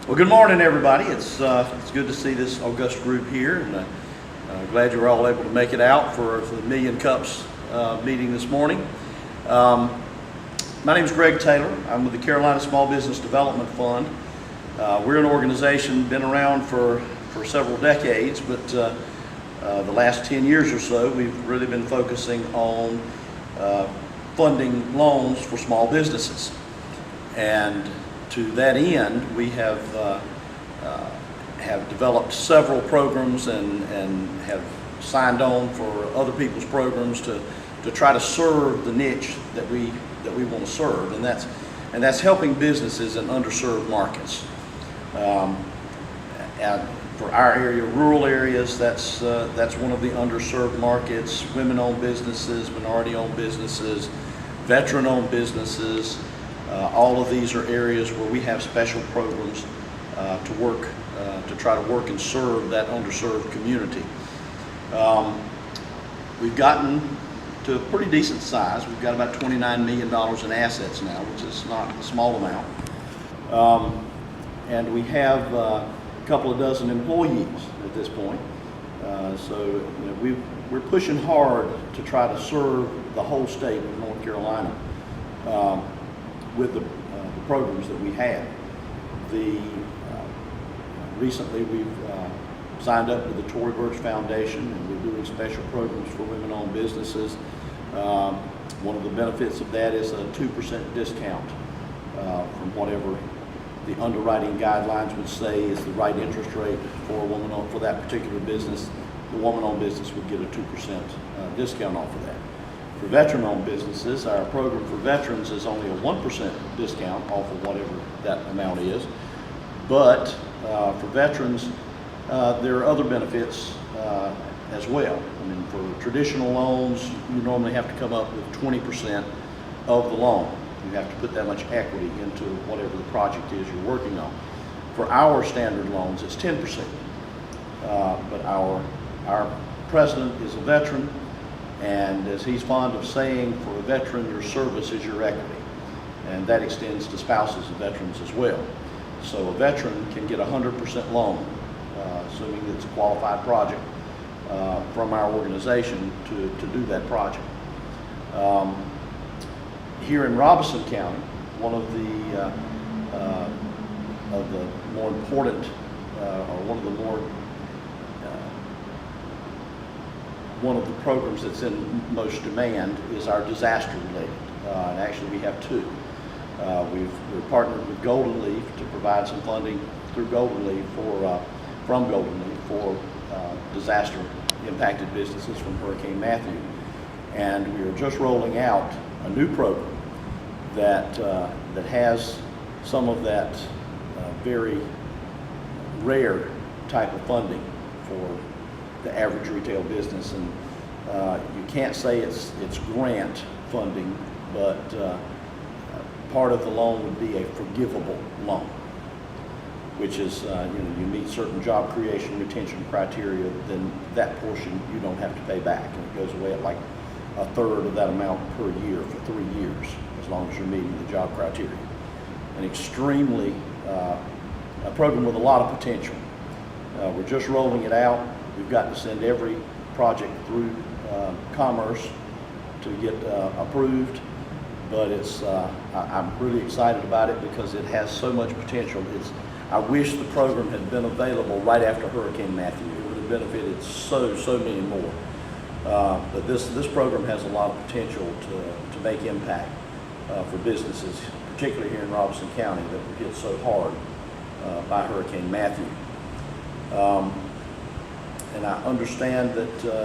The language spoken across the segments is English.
Well, good morning, everybody. It's good to see this august group here, and glad you were all able to make it out for the Million Cups meeting this morning. My name is Greg Taylor. I'm with the Carolina Small Business Development Fund. We're an organization been around for several decades, but the last 10 years or so, we've really been focusing on funding loans for small businesses. And to that end, we have developed several programs and have signed on for other people's programs to try to serve the niche that we want to serve, and that's helping businesses in underserved markets. For our area, rural areas, that's one of the underserved markets. Women-owned businesses, minority-owned businesses, veteran-owned businesses. All of these are areas where we have special programs to try to work and serve that underserved community. We've gotten to a pretty decent size. We've got about $29 million in assets now, which is not a small amount. And we have a couple of dozen employees at this point. So we're pushing hard to try to serve the whole state of North Carolina with the programs that we have. Recently we've signed up with the Tory Burch Foundation, and we're doing special programs for women-owned businesses. One of the benefits of that is a 2% discount from whatever the underwriting guidelines would say is the right interest rate for a woman-owned, for that particular business. The woman-owned business would get a 2% discount off of that. For veteran-owned businesses, our program for veterans is only a 1% discount off of whatever that amount is. But for veterans, there are other benefits as well. I mean, for traditional loans, you normally have to come up with 20% of the loan. You have to put that much equity into whatever the project is you're working on. For our standard loans, it's 10%. But our president is a veteran, and as he's fond of saying, for a veteran, your service is your equity. And that extends to spouses of veterans as well. So a veteran can get a 100% loan, assuming it's a qualified project, from our organization to do that project. Here in Robeson County, one of the more important, one of the programs that's in most demand is our disaster related. And actually we have two. We're partnered with Golden Leaf to provide some funding through Golden Leaf from Golden Leaf for disaster impacted businesses from Hurricane Matthew. And we are just rolling out a new program that has some of that very rare type of funding for the average retail business. And you can't say it's grant funding, but part of the loan would be a forgivable loan, which is you meet certain job creation retention criteria, then that portion you don't have to pay back, and it goes away at like a third of that amount per year for 3 years, as long as you're meeting the job criteria. An extremely a program with a lot of potential. We're just rolling it out. We've got to send every project through Commerce to get approved, but I'm really excited about it because it has so much potential. I wish the program had been available right after Hurricane Matthew. It would have benefited so many more. But this program has a lot of potential to make impact for businesses, particularly here in Robeson County that were hit so hard by Hurricane Matthew. And I understand that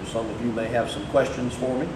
some of you may have some questions for me.